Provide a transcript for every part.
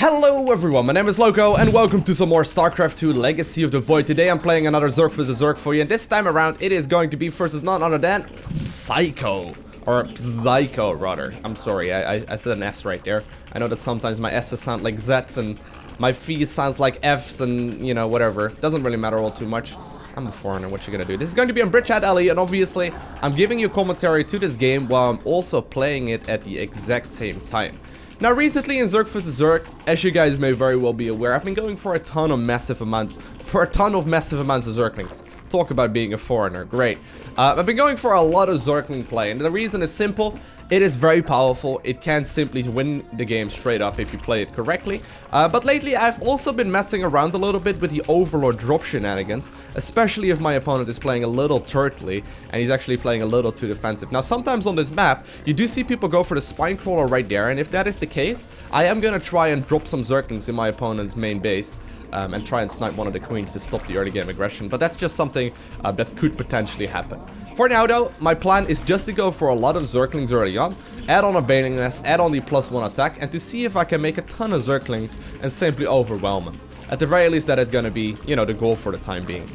Hello everyone, my name is Loko and welcome to some more StarCraft 2 Legacy of the Void. Today I'm playing another Zerg vs Zerg for you, and this time around it is going to be versus none other than Psycho. Or Psycho rather. I'm sorry, I said an S right there. I know that sometimes my S's sound like Z's and my V's sounds like F's and, you know, whatever. Doesn't really matter all too much. I'm a foreigner, what you gonna do? This is going to be on Bridgehead Alley, and obviously I'm giving you commentary to this game while I'm also playing it at the exact same time. Now recently in Zerg vs Zerg, as you guys may very well be aware, I've been going for a ton of massive amounts of Zerglings. Talk about being a foreigner, great. I've been going for a lot of Zergling play, and the reason is simple. It is very powerful. It can simply win the game straight up if you play it correctly. But lately I've also been messing around a little bit with the Overlord drop shenanigans, especially if my opponent is playing a little turtly and he's actually playing a little too defensive. Now sometimes on this map, you do see people go for the Spinecrawler right there, and if that is the case, I am gonna try and drop some Zerglings in my opponent's main base. And try and snipe one of the queens to stop the early game aggression, but that's just something that could potentially happen. For now though, my plan is just to go for a lot of Zerglings early on, add on a Bailing Nest, add on the +1 attack, and to see if I can make a ton of Zerglings and simply overwhelm them. At the very least that is gonna be, you know, the goal for the time being.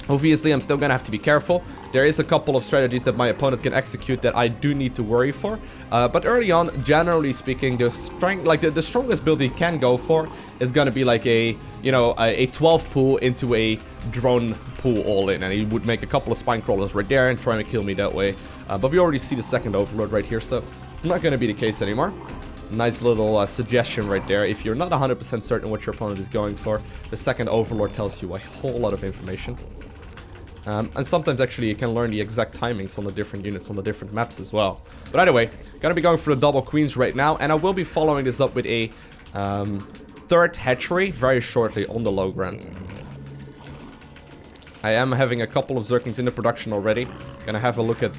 Obviously, I'm still gonna have to be careful. There is a couple of strategies that my opponent can execute that I do need to worry for. But early on, generally speaking, the strongest build he can go for is gonna be like a 12 pool into a drone pool all in, and he would make a couple of spine crawlers right there and trying to kill me that way. But we already see the second overlord right here, so it's not gonna be the case anymore. Nice little suggestion right there. If you're not 100% certain what your opponent is going for, the second overlord tells you a whole lot of information. And sometimes actually you can learn the exact timings on the different units on the different maps as well. But anyway, gonna be going for the double queens right now, and I will be following this up with a third hatchery very shortly on the low ground. I am having a couple of Zerglings in the production already. Gonna have a look at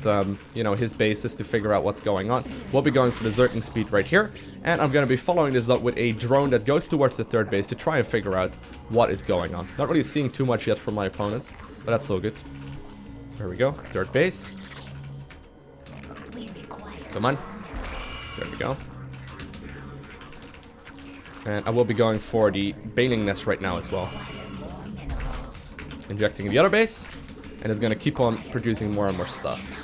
his bases to figure out what's going on. We'll be going for the Zergling speed right here, and I'm gonna be following this up with a drone that goes towards the third base to try and figure out what is going on. Not really seeing too much yet from my opponent, but that's all good. There we go, third base. Come on. There we go. And I will be going for the Bailing Nest right now as well. Injecting the other base, and it's gonna keep on producing more and more stuff.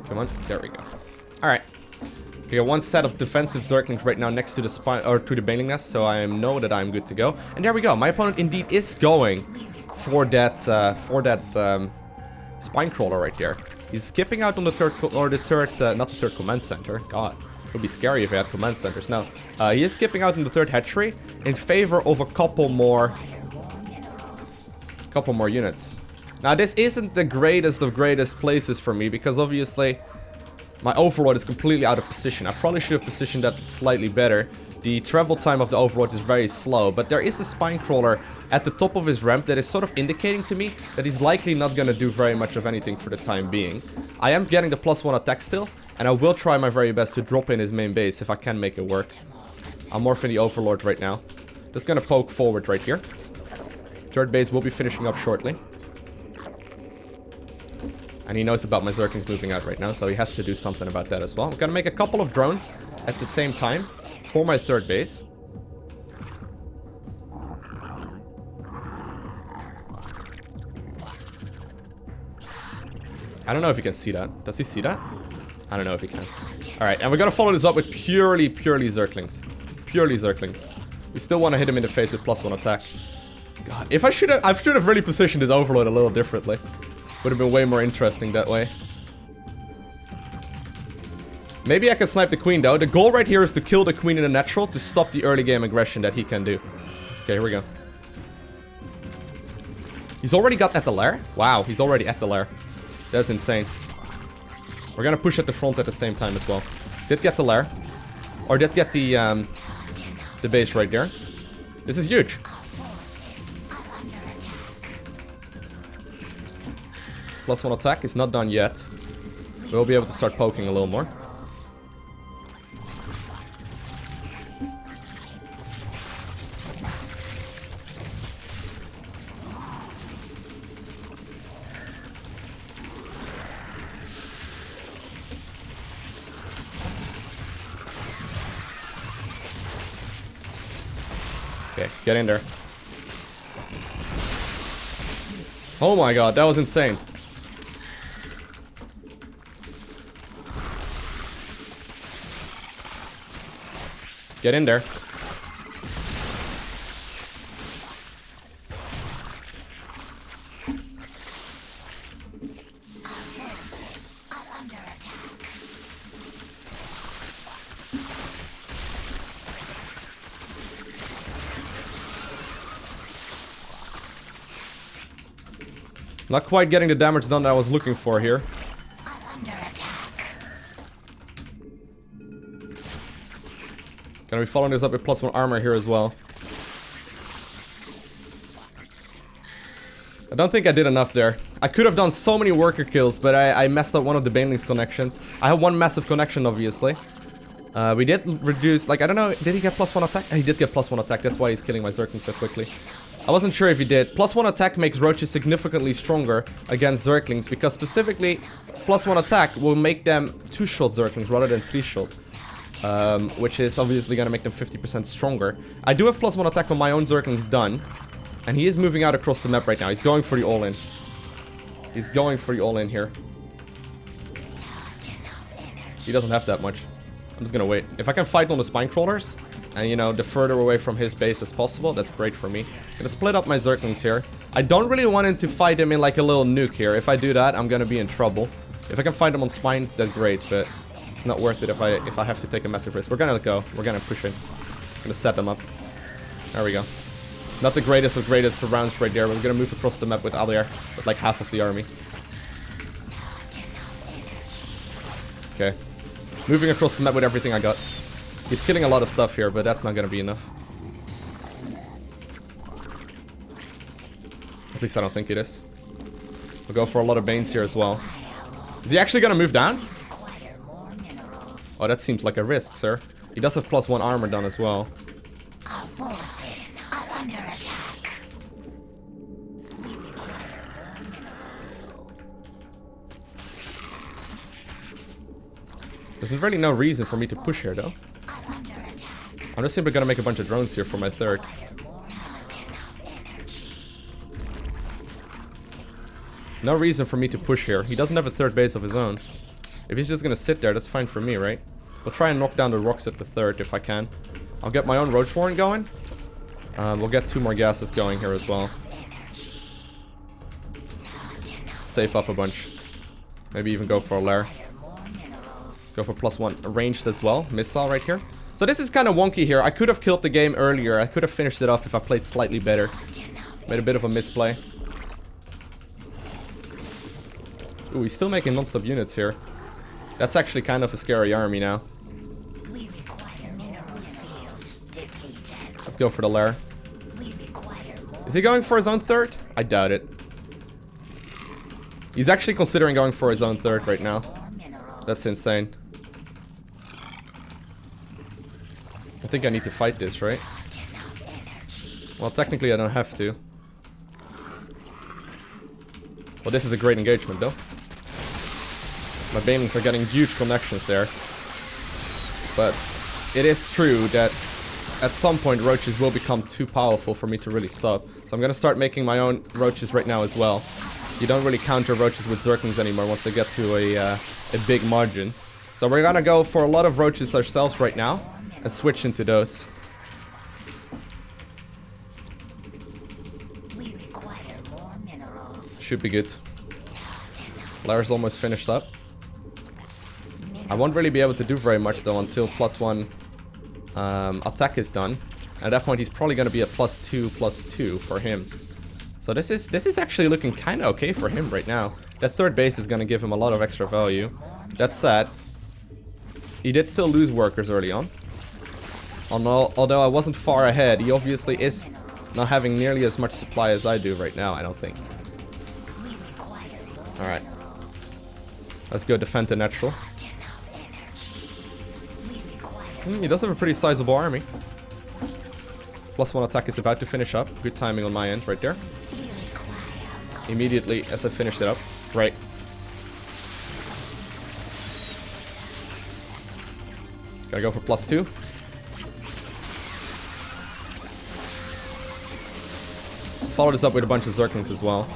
Come on, there we go. Alright. Okay, one set of defensive Zerglings right now next to the to the Bailing Nest, so I know that I'm good to go. And there we go, my opponent indeed is going for that spine crawler right there. He's skipping out on the third not the third command center. God, it would be scary if I had command centers. Now, he is skipping out on the third hatchery in favor of a couple more units. Now, this isn't the greatest of greatest places for me because obviously my overlord is completely out of position. I probably should have positioned that slightly better. The travel time of the overlord is very slow, but there is a spine crawler at the top of his ramp that is sort of indicating to me that he's likely not gonna do very much of anything for the time being. I am getting the +1 attack still, and I will try my very best to drop in his main base if I can make it work. I'm morphing the overlord right now. Just gonna poke forward right here. Third base will be finishing up shortly. And he knows about my Zerglings moving out right now, so he has to do something about that as well. I'm gonna make a couple of drones at the same time for my third base. I don't know if he can see that. Does he see that? I don't know if he can. Alright, and we're gonna follow this up with purely Zerglings. Purely Zerglings. We still want to hit him in the face with +1 attack. God, if I should have really positioned his overlord a little differently. Would have been way more interesting that way. Maybe I can snipe the queen though. The goal right here is to kill the queen in the natural to stop the early game aggression that he can do. Okay, here we go. He's already got at the lair? Wow, he's already at the lair. That's insane. We're gonna push at the front at the same time as well. Did get the lair. Or did get the base right there. This is huge. +1 attack is not done yet. We'll be able to start poking a little more. Okay, get in there. Oh my god, that was insane. Get in there. Not quite getting the damage done that I was looking for here. Gonna be following this up with +1 armor here as well. I don't think I did enough there. I could have done so many worker kills, but I messed up one of the Baneling's connections. I have one massive connection, obviously. We did reduce, like, I don't know, did he get +1 attack? He did get +1 attack, that's why he's killing my Zerglings so quickly. I wasn't sure if he did. +1 attack makes roaches significantly stronger against Zerglings, because specifically, +1 attack will make them 2-shot Zerglings rather than 3-shot. Which is obviously gonna make them 50% stronger. I do have +1 attack when my own Zerglings done. And he is moving out across the map right now. He's going for the all-in. He's going for the all-in here. He doesn't have that much. I'm just gonna wait. If I can fight on the spine crawlers, and you know, the further away from his base as possible, that's great for me. Gonna split up my Zerglings here. I don't really want him to fight him in like a little nuke here. If I do that, I'm gonna be in trouble. If I can find him on spines, that's great, but it's not worth it if I have to take a massive risk. We're gonna go. We're gonna push in. Gonna set them up. There we go. Not the greatest of greatest rounds right there. We're gonna move across the map with Alier, with like half of the army. Okay. Moving across the map with everything I got. He's killing a lot of stuff here, but that's not gonna be enough. At least I don't think it is. We'll go for a lot of Banes here as well. Is he actually gonna move down? Oh, that seems like a risk, sir. He does have +1 armor done as well. Our forces are under attack. There's really no reason for me to push here, though. I'm just simply gonna make a bunch of drones here for my third. No reason for me to push here. He doesn't have a third base of his own. If he's just gonna sit there, that's fine for me, right? We'll try and knock down the rocks at the third if I can. I'll get my own Roach Warren going. We'll get 2 more gases going here as well. Save up a bunch. Maybe even go for a lair. Go for +1 ranged as well. Missile right here. So this is kind of wonky here. I could have killed the game earlier. I could have finished it off if I played slightly better. Made a bit of a misplay. Ooh, he's still making non-stop units here. That's actually kind of a scary army now. Let's go for the lair. Is he going for his own third? I doubt it. He's actually considering going for his own third right now. That's insane. I think I need to fight this, right? Well, technically I don't have to. Well, this is a great engagement, though. My Banelings are getting huge connections there. But it is true that at some point roaches will become too powerful for me to really stop. So I'm gonna start making my own roaches right now as well. You don't really counter roaches with Zerglings anymore once they get to a big margin. So we're gonna go for a lot of roaches ourselves right now and switch into those. Should be good. Lair's almost finished up. I won't really be able to do very much though until +1 attack is done. At that point he's probably gonna be a +2/+2 for him. So this is actually looking kinda okay for him right now. That third base is gonna give him a lot of extra value. That's sad. He did still lose workers early on. Although I wasn't far ahead, he obviously is not having nearly as much supply as I do right now, I don't think. Alright. Let's go defend the natural. He does have a pretty sizable army. +1 attack is about to finish up. Good timing on my end right there. Immediately as I finished it up. Right. Gotta go for +2. follow this up with a bunch of Zerglings as well.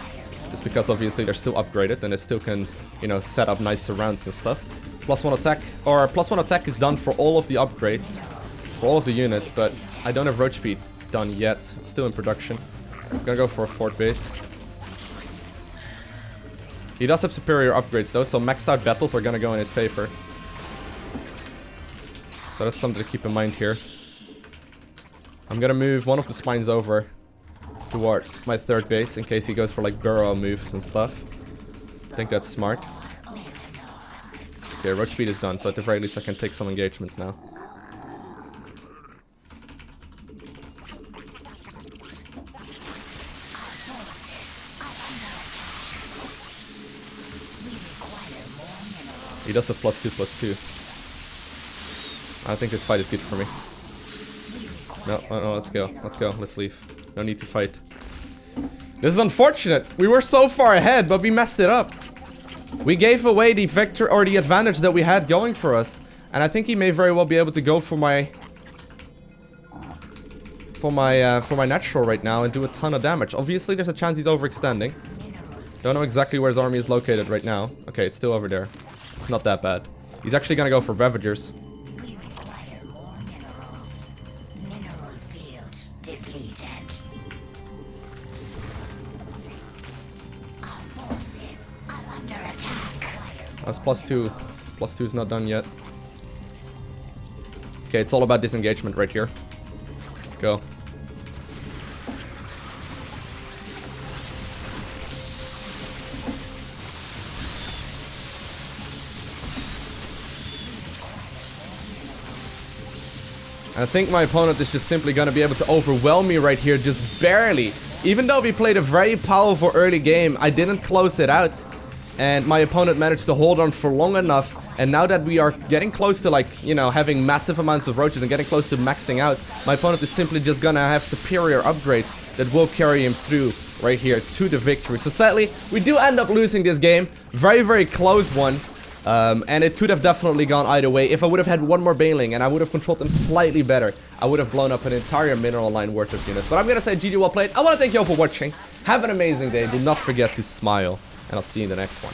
Just because obviously they're still upgraded and they still can, you know, set up nice surrounds and stuff. +1 attack, or +1 attack is done for all of the upgrades, for all of the units, but I don't have roach speed done yet. It's still in production. I'm gonna go for a fort base. He does have superior upgrades though, so maxed out battles are gonna go in his favor. So that's something to keep in mind here. I'm gonna move one of the spines over towards my third base in case he goes for like burrow moves and stuff. I think that's smart. Okay, roach speed is done, so at the very least I can take some engagements now. He does have +2/+2. I think this fight is good for me. No, let's go. Let's go. Let's leave. No need to fight. This is unfortunate. We were so far ahead, but we messed it up. We gave away the victor or the advantage that we had going for us. And I think he may very well be able to go for my natural right now and do a ton of damage. Obviously, there's a chance he's overextending. Don't know exactly where his army is located right now. Okay, it's still over there. It's not that bad. He's actually gonna go for Ravagers. We require more minerals. Mineral field depleted. Our forces are under attack. That's +2. +2 is not done yet. Okay, it's all about disengagement right here. Go. I think my opponent is just simply gonna be able to overwhelm me right here, just barely. Even though we played a very powerful early game, I didn't close it out. And my opponent managed to hold on for long enough. And now that we are getting close to, like, you know, having massive amounts of roaches and getting close to maxing out, my opponent is simply just gonna have superior upgrades that will carry him through right here to the victory. So sadly, we do end up losing this game. Very, very close one. And it could have definitely gone either way. If I would have had one more Baneling and I would have controlled them slightly better, I would have blown up an entire mineral line worth of units. But I'm gonna say GG, well played. I want to thank you all for watching. Have an amazing day. Do not forget to smile. And I'll see you in the next one.